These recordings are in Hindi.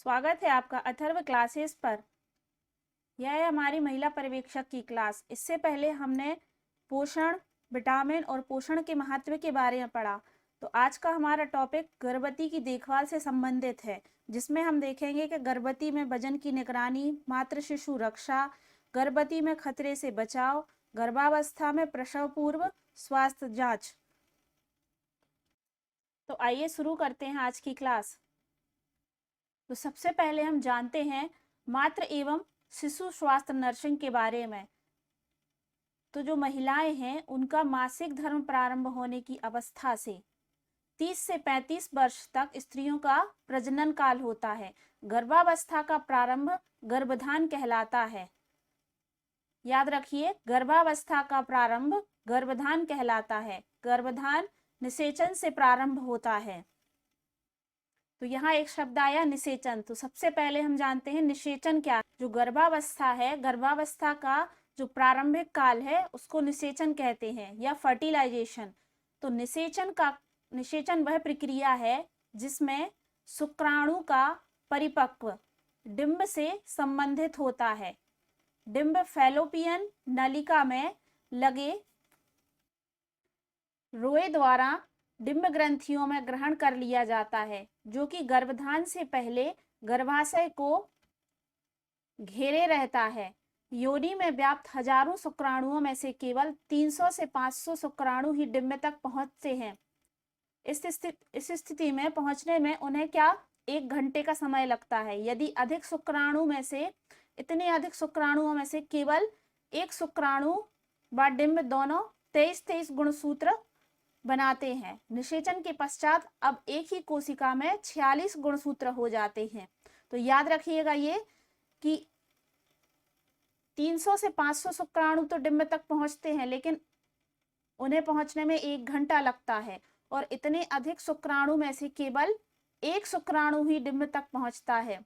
स्वागत है आपका अथर्व क्लासेस पर। यह है हमारी महिला पर्यवेक्षक की क्लास। इससे पहले हमने पोषण, विटामिन और पोषण के महत्व के बारे में पढ़ा। तो आज का हमारा टॉपिक गर्भवती की देखभाल से संबंधित है, जिसमें हम देखेंगे कि गर्भवती में वजन की निगरानी, मातृ शिशु रक्षा, गर्भवती में खतरे से बचाव, गर्भावस्था में प्रसव पूर्व स्वास्थ्य जांच। तो आइए शुरू करते हैं आज की क्लास। तो सबसे पहले हम जानते हैं मातृ एवं शिशु स्वास्थ्य नर्सिंग के बारे में। तो जो महिलाएं हैं उनका मासिक धर्म प्रारंभ होने की अवस्था से 30 से 35 वर्ष तक स्त्रियों का प्रजनन काल होता है। गर्भावस्था का प्रारंभ गर्भधान कहलाता है। याद रखिए, गर्भावस्था का प्रारंभ गर्भधान कहलाता है। गर्भधान निषेचन से प्रारंभ होता है। तो यहाँ एक शब्द आया निषेचन। तो सबसे पहले हम जानते हैं निषेचन क्या। जो गर्भावस्था है, गर्भावस्था का जो प्रारंभिक काल है उसको निषेचन कहते हैं या फर्टिलाइजेशन। तो निषेचन वह प्रक्रिया है जिसमें शुक्राणु का परिपक्व डिंब से संबंधित होता है। डिंब फैलोपियन नलिका में लगे रोए द्वारा डिंब ग्रंथियों में ग्रहण कर लिया जाता है, जो कि गर्भधान से पहले गर्भाशय को घेरे रहता है। योनि में व्याप्त हजारों शुक्राणुओं में से केवल 300 से 500 शुक्राणु ही डिंब तक पहुंचते हैं। इस स्थिति में पहुंचने में उन्हें क्या 1 घंटे का समय लगता है। यदि इतने अधिक शुक्राणुओं में से केवल एक शुक्राणु व डिंब दोनों 23 गुणसूत्र बनाते हैं। निषेचन के पश्चात अब एक ही कोशिका में 46 गुणसूत्र हो जाते हैं। तो याद रखिएगा ये कि 300 से 500 शुक्राणु तो डिंब तक पहुंचते हैं, लेकिन उन्हें पहुंचने में 1 घंटा लगता है। और इतने अधिक शुक्राणु में से केवल एक शुक्राणु ही डिंब तक पहुंचता है।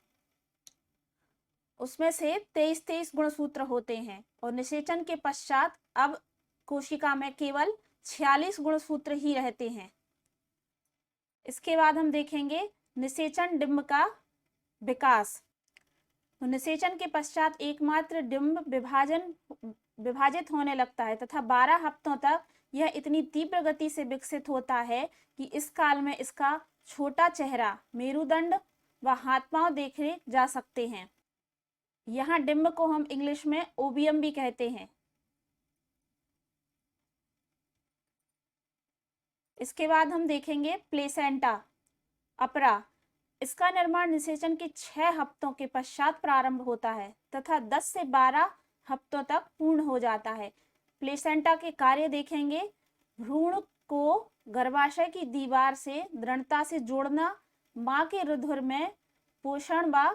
उसमें से 23 गुणसूत्र होते हैं। और निषेचन के पश्चात अब कोशिका में केवल 46 गुणसूत्र ही रहते हैं। इसके बाद हम देखेंगे निषेचन डिंब का विकास। तो निषेचन के पश्चात एकमात्र डिंब विभाजित होने लगता है तथा 12 हफ्तों तक यह इतनी तीव्र गति से विकसित होता है कि इस काल में इसका छोटा चेहरा, मेरुदंड व हाथ पांव देखे जा सकते हैं। यहाँ डिंब को हम इंग्लिश में ओवियम भी कहते हैं। इसके बाद हम देखेंगे प्लेसेंटा अपरा। इसका निर्माण निषेचन के 6 हफ्तों के पश्चात प्रारंभ होता है तथा 10 से 12 हफ्तों तक पूर्ण हो जाता है। प्लेसेंटा के कार्य देखेंगे। भ्रूण को गर्भाशय की दीवार से दृढ़ता से जोड़ना, मां के रुधिर में पोषण व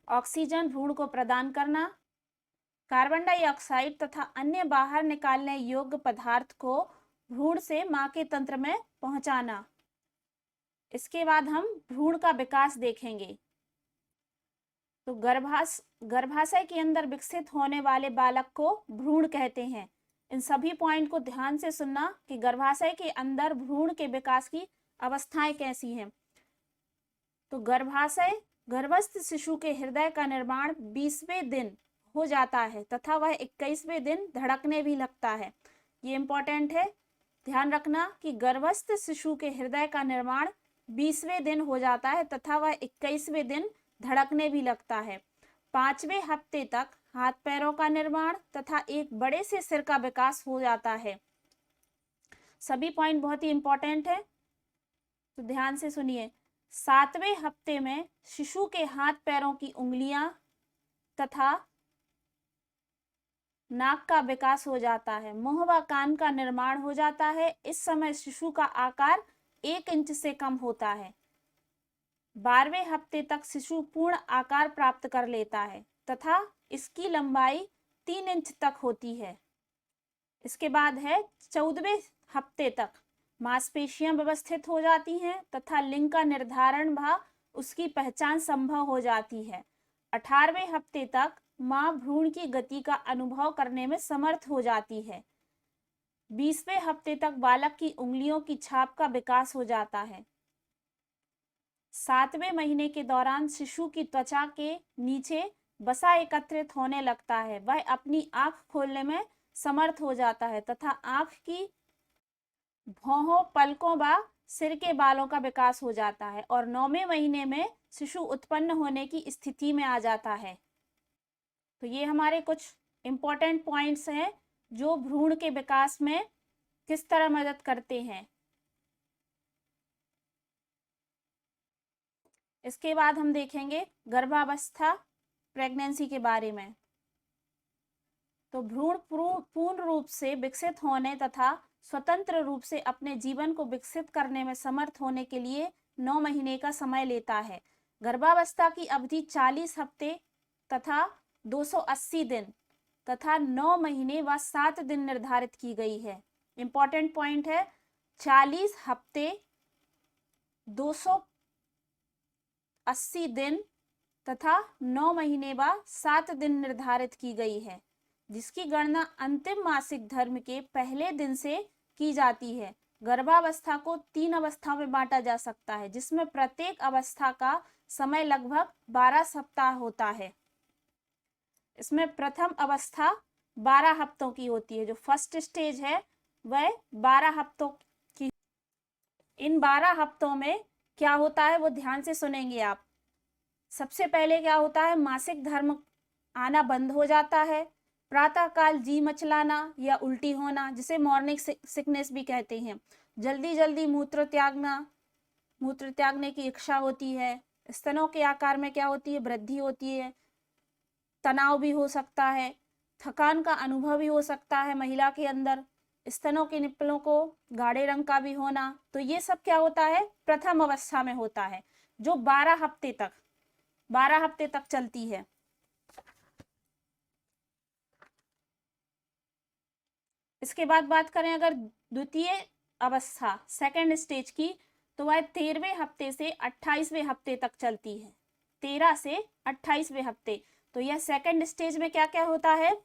ऑक्सीजन भ्रूण को प्रदान करना, कार्बन डाइऑक्साइड तथा अन्य बाहर निकालने योग्य पदार्थ को भ्रूण से मां के तंत्र में पहुंचाना। इसके बाद हम भ्रूण का विकास देखेंगे। तो गर्भाशय के अंदर विकसित होने वाले बालक को भ्रूण कहते हैं। इन सभी पॉइंट को ध्यान से सुनना कि गर्भाशय के अंदर भ्रूण के विकास की अवस्थाएं कैसी हैं। तो गर्भस्थ शिशु के हृदय का निर्माण 20वें दिन हो जाता है तथा वह 21वें दिन धड़कने भी लगता है। ये इंपॉर्टेंट है, ध्यान रखना कि गर्भस्थ शिशु के हृदय का निर्माण 20वें दिन हो जाता है तथा वह 21वें दिन धड़कने भी लगता है। 5वें हफ्ते तक हाथ पैरों का निर्माण तथा एक बड़े से सिर का विकास हो जाता है। सभी पॉइंट बहुत ही इंपॉर्टेंट है, तो ध्यान से सुनिए। 7वें हफ्ते में शिशु के हाथ पैरों की उंगलियां तथा नाक का विकास हो जाता है। मुंह व कान का निर्माण हो जाता है। इस समय शिशु का आकार 1 इंच से कम होता है। 12वें हफ्ते तक शिशु पूर्ण आकार प्राप्त कर लेता है तथा इसकी लंबाई 3 इंच तक होती है। इसके बाद है 14वें हफ्ते तक मांसपेशियां व्यवस्थित हो जाती हैं तथा लिंग का निर्धारण व उसकी पहचान संभव हो जाती है। 18वें हफ्ते तक मां भ्रूण की गति का अनुभव करने में समर्थ हो जाती है। 20वें हफ्ते तक बालक की उंगलियों की छाप का विकास हो जाता है। 7वें महीने के दौरान शिशु की त्वचा के नीचे वसा एकत्रित होने लगता है, वह अपनी आंख खोलने में समर्थ हो जाता है तथा आंख की भौहों, पलकों व सिर के बालों का विकास हो जाता है और 9वें महीने में शिशु उत्पन्न होने की स्थिति में आ जाता है। तो ये हमारे कुछ इंपॉर्टेंट पॉइंट्स हैं जो भ्रूण के विकास में किस तरह मदद करते हैं। इसके बाद हम देखेंगे गर्भावस्था, प्रेगनेंसी के बारे में। तो भ्रूण पूर्ण रूप से विकसित होने तथा स्वतंत्र रूप से अपने जीवन को विकसित करने में समर्थ होने के लिए 9 महीने का समय लेता है। गर्भावस्था की अवधि 40 हफ्ते तथा 280 दिन तथा 9 महीने व 7 दिन निर्धारित की गई है। इंपॉर्टेंट पॉइंट है, 40 हफ्ते 280 दिन तथा 9 महीने व 7 दिन निर्धारित की गई है, जिसकी गणना अंतिम मासिक धर्म के पहले दिन से की जाती है। गर्भावस्था को 3 अवस्थाओं में बांटा जा सकता है, जिसमें प्रत्येक अवस्था का समय लगभग 12 सप्ताह होता है। इसमें प्रथम अवस्था 12 हफ्तों की होती है। जो फर्स्ट स्टेज है वह 12 हफ्तों की। इन 12 हफ्तों में क्या होता है वो ध्यान से सुनेंगे आप। सबसे पहले क्या होता है, मासिक धर्म आना बंद हो जाता है। प्रातःकाल जी मचलाना या उल्टी होना, जिसे मॉर्निंग सिकनेस भी कहते हैं। जल्दी जल्दी मूत्र त्यागने की इच्छा होती है। स्तनों के आकार में क्या होती है, वृद्धि होती है। तनाव भी हो सकता है। थकान का अनुभव भी हो सकता है महिला के अंदर। स्तनों के निप्पलों को गाढ़े रंग का भी होना। तो ये सब क्या होता है, प्रथम अवस्था में होता है, जो 12 हफ्ते तक चलती है। इसके बाद बात करें अगर द्वितीय अवस्था, सेकेंड स्टेज की, तो वह 13वें हफ्ते से 28वें हफ्ते तक चलती है। 13 से 28वें हफ्ते। तो यह सेकेंड स्टेज में क्या क्या होता है,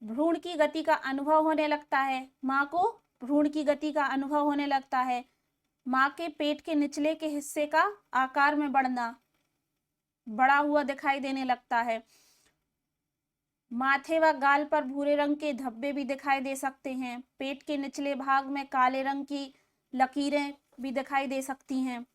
भ्रूण की गति का अनुभव होने लगता है। माँ को भ्रूण की गति का अनुभव होने लगता है। माँ के पेट के निचले के हिस्से का आकार में बड़ा हुआ दिखाई देने लगता है। माथे व गाल पर भूरे रंग के धब्बे भी दिखाई दे सकते हैं। पेट के निचले भाग में काले रंग की लकीरें भी दिखाई दे सकती हैं।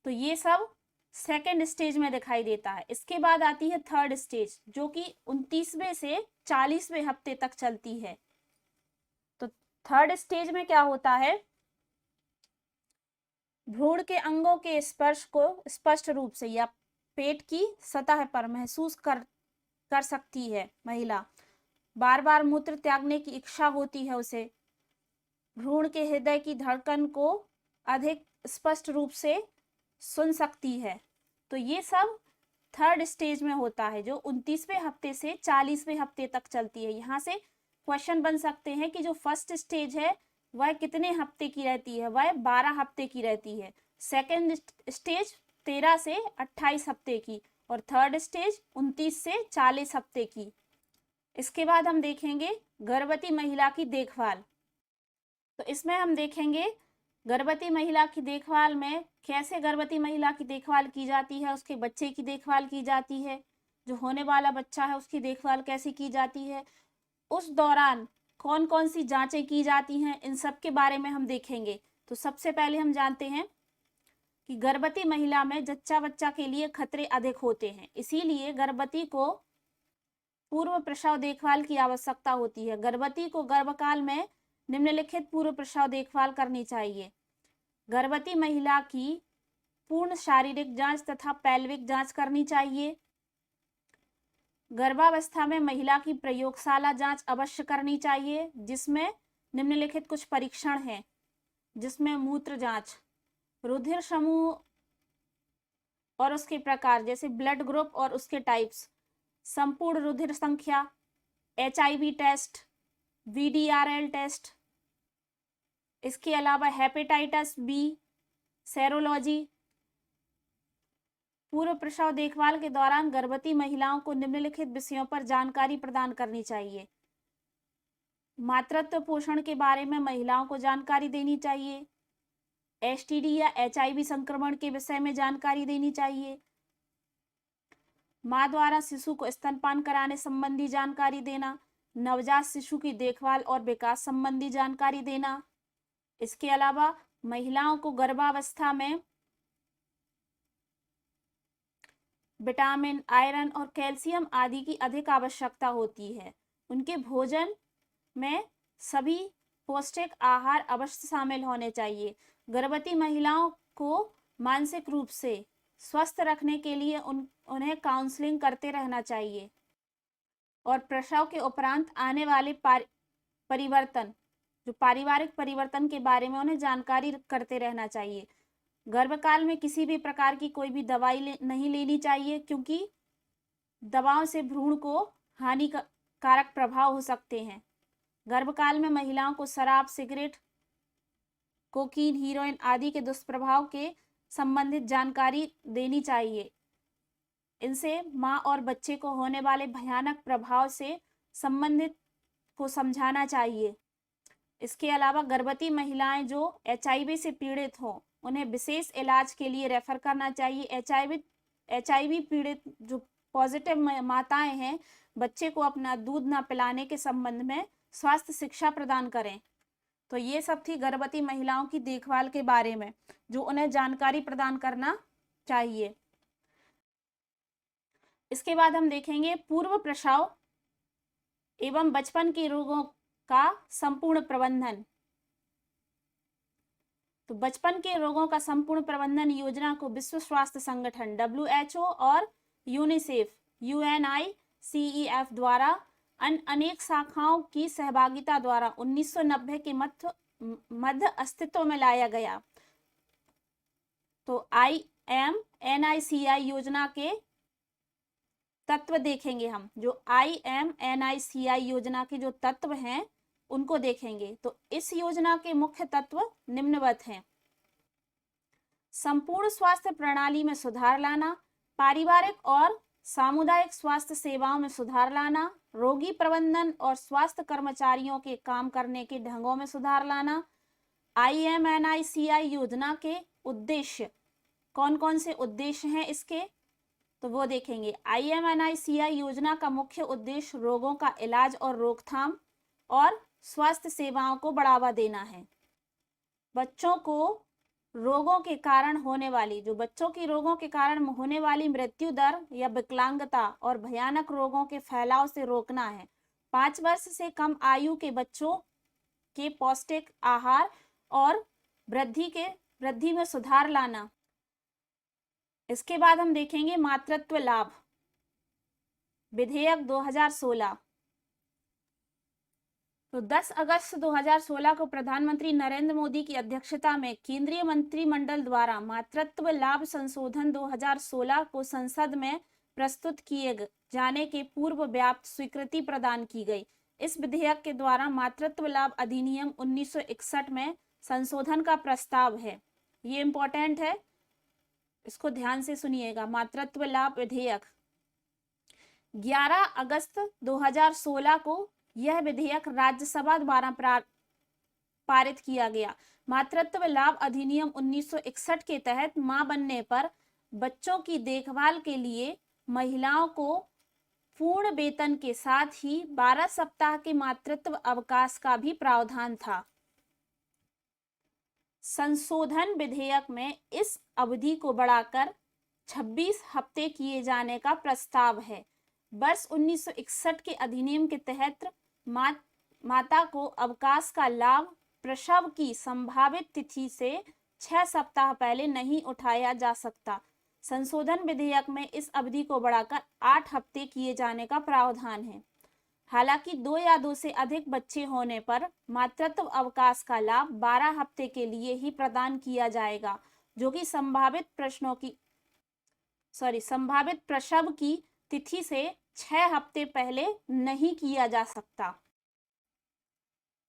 तो ये सब सेकेंड स्टेज में दिखाई देता है। इसके बाद आती है थर्ड स्टेज, जो कि 29वें से 40वें हफ्ते तक चलती है। तो थर्ड स्टेज में क्या होता है, भ्रूण के अंगों के स्पर्श को स्पष्ट रूप से या पेट की सतह पर महसूस कर सकती है महिला। बार बार मूत्र त्यागने की इच्छा होती है उसे। भ्रूण के हृदय की धड़कन को अधिक स्पष्ट रूप से सुन सकती है। तो ये सब थर्ड स्टेज में होता है, जो 29वें हफ्ते से 40वें हफ्ते तक चलती है। यहाँ से क्वेश्चन बन सकते हैं कि जो फर्स्ट स्टेज है वह कितने हफ्ते की रहती है, वह 12 हफ्ते की रहती है। सेकेंड स्टेज 13 से 28 हफ्ते की और थर्ड स्टेज 29 से 40 हफ्ते की। इसके बाद हम देखेंगे गर्भवती महिला की देखभाल। तो इसमें हम देखेंगे गर्भवती महिला की देखभाल में कैसे गर्भवती महिला की देखभाल की जाती है, उसके बच्चे की देखभाल की जाती है, जो होने वाला बच्चा है उसकी देखभाल कैसे की जाती है, उस दौरान कौन कौन सी जांचें की जाती हैं, इन सब के बारे में हम देखेंगे। तो सबसे पहले हम जानते हैं कि गर्भवती महिला में जच्चा बच्चा के लिए खतरे अधिक होते हैं, इसीलिए गर्भवती को पूर्व प्रसव देखभाल की आवश्यकता होती है। गर्भवती को गर्भकाल में निम्नलिखित पूर्व प्रसव देखभाल करनी चाहिए। गर्भवती महिला की पूर्ण शारीरिक जांच तथा पैल्विक जांच करनी चाहिए। गर्भावस्था में महिला की प्रयोगशाला जांच अवश्य करनी चाहिए, जिसमें निम्नलिखित कुछ परीक्षण हैं, जिसमें मूत्र जांच, रुधिर समूह और उसके प्रकार जैसे ब्लड ग्रुप और उसके टाइप्स, संपूर्ण रुधिर संख्या, HIV टेस्ट, VDRL टेस्ट, इसके अलावा हेपेटाइटिस बी, सेरोलॉजी। पूर्व प्रसव देखभाल के दौरान गर्भवती महिलाओं को निम्नलिखित विषयों पर जानकारी प्रदान करनी चाहिए। मातृत्व पोषण के बारे में महिलाओं को जानकारी देनी चाहिए। एसटीडी या एचआईवी संक्रमण के विषय में जानकारी देनी चाहिए। माँ द्वारा शिशु को स्तनपान कराने संबंधी जानकारी देना, नवजात शिशु की देखभाल और विकास संबंधी जानकारी देना। इसके अलावा महिलाओं को गर्भावस्था में विटामिन, आयरन और कैल्शियम आदि की अधिक आवश्यकता होती है। उनके भोजन में सभी पौष्टिक आहार अवश्य शामिल होने चाहिए। गर्भवती महिलाओं को मानसिक रूप से स्वस्थ रखने के लिए उन्हें काउंसलिंग करते रहना चाहिए और प्रसव के उपरांत आने वाले परिवर्तन, जो पारिवारिक परिवर्तन के बारे में उन्हें जानकारी करते रहना चाहिए। गर्भकाल में किसी भी प्रकार की कोई भी दवाई नहीं लेनी चाहिए, क्योंकि दवाओं से भ्रूण को हानिकारक प्रभाव हो सकते हैं। गर्भकाल में महिलाओं को शराब, सिगरेट, कोकीन, हीरोइन आदि के दुष्प्रभाव के संबंधित जानकारी देनी चाहिए। इनसे मां और बच्चे को होने वाले भयानक प्रभाव से संबंधित को समझाना चाहिए। इसके अलावा गर्भवती महिलाएं जो एचआईवी से पीड़ित हों, उन्हें विशेष इलाज के लिए रेफर करना चाहिए। एचआईवी पीड़ित जो पॉजिटिव माताएं हैं, बच्चे को अपना दूध ना पिलाने के संबंध में स्वास्थ्य शिक्षा प्रदान करें। तो ये सब थी गर्भवती महिलाओं की देखभाल के बारे में, जो उन्हें जानकारी प्रदान करना चाहिए। इसके बाद हम देखेंगे पूर्व प्रसव एवं बचपन के रोगों का संपूर्ण प्रबंधन। तो बचपन के रोगों का संपूर्ण प्रबंधन योजना को विश्व स्वास्थ्य संगठन WHO और यूनिसेफ UNICEF द्वारा अनेक शाखाओं की सहभागिता द्वारा 1990 के मध्य अस्तित्व में लाया गया। तो IMNICI योजना के तत्व देखेंगे हम। जो IMNICI योजना के जो तत्व हैं उनको देखेंगे। तो इस योजना के मुख्य तत्व निम्नवत हैं: संपूर्ण स्वास्थ्य प्रणाली में सुधार लाना, पारिवारिक और सामुदायिक स्वास्थ्य सेवाओं में सुधार लाना, रोगी प्रबंधन और स्वास्थ्य कर्मचारियों के काम करने के ढंगों में सुधार लाना। IMNICI योजना के उद्देश्य, कौन कौन से उद्देश्य हैं इसके, तो वो देखेंगे। IMNICI योजना का मुख्य उद्देश्य रोगों का इलाज और रोकथाम और स्वास्थ्य सेवाओं को बढ़ावा देना है। बच्चों को रोगों के कारण होने वाली, जो बच्चों की रोगों के कारण होने वाली मृत्यु दर या विकलांगता और भयानक रोगों के फैलाव से रोकना है। 5 वर्ष से कम आयु के बच्चों के पौष्टिक आहार और वृद्धि में सुधार लाना। इसके बाद हम देखेंगे मातृत्व लाभ विधेयक 2016। तो 10 अगस्त 2016 को प्रधानमंत्री नरेंद्र मोदी की अध्यक्षता में केंद्रीय मंत्रिमंडल द्वारा मातृत्व लाभ संशोधन 2016 को संसद में प्रस्तुत किए जाने के पूर्व व्याप्त स्वीकृति प्रदान की गई। इस विधेयक के द्वारा मातृत्व लाभ अधिनियम 1961 में संशोधन का प्रस्ताव है। ये इंपॉर्टेंट है, इसको ध्यान से सुनिएगा। मातृत्व लाभ विधेयक 11 अगस्त 2016 को यह विधेयक राज्यसभा द्वारा पारित किया गया। मातृत्व लाभ अधिनियम 1961 के तहत मां बनने पर बच्चों की देखभाल के लिए महिलाओं को पूर्ण वेतन के साथ ही 12 सप्ताह के मातृत्व अवकाश का भी प्रावधान था। संशोधन विधेयक में इस अवधि को बढ़ाकर 26 हफ्ते किए जाने का प्रस्ताव है। वर्ष 1961 के अधिनियम के तहत माता को अवकाश का लाभ प्रसव की संभावित तिथि से 6 सप्ताह पहले नहीं उठाया जा सकता। संशोधन विधेयक में इस अवधि को बढ़ाकर 8 हफ्ते किए जाने का प्रावधान है। हालांकि 2 या 2 से अधिक बच्चे होने पर मातृत्व अवकाश का लाभ 12 हफ्ते के लिए ही प्रदान किया जाएगा, जो कि संभावित प्रसव की तिथि से 6 हफ्ते पहले नहीं किया जा सकता।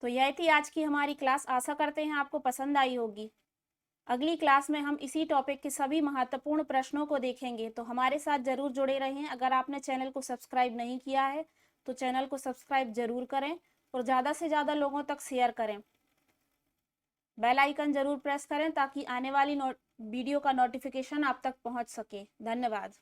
तो यह थी आज की हमारी क्लास। आशा करते हैं आपको पसंद आई होगी। अगली क्लास में हम इसी टॉपिक के सभी महत्वपूर्ण प्रश्नों को देखेंगे, तो हमारे साथ जरूर जुड़े रहें। अगर आपने चैनल को सब्सक्राइब नहीं किया है तो चैनल को सब्सक्राइब जरूर करें और ज़्यादा से ज़्यादा लोगों तक शेयर करें। बेल आइकन जरूर प्रेस करें ताकि आने वाली वीडियो का नोटिफिकेशन आप तक पहुंच सके। धन्यवाद।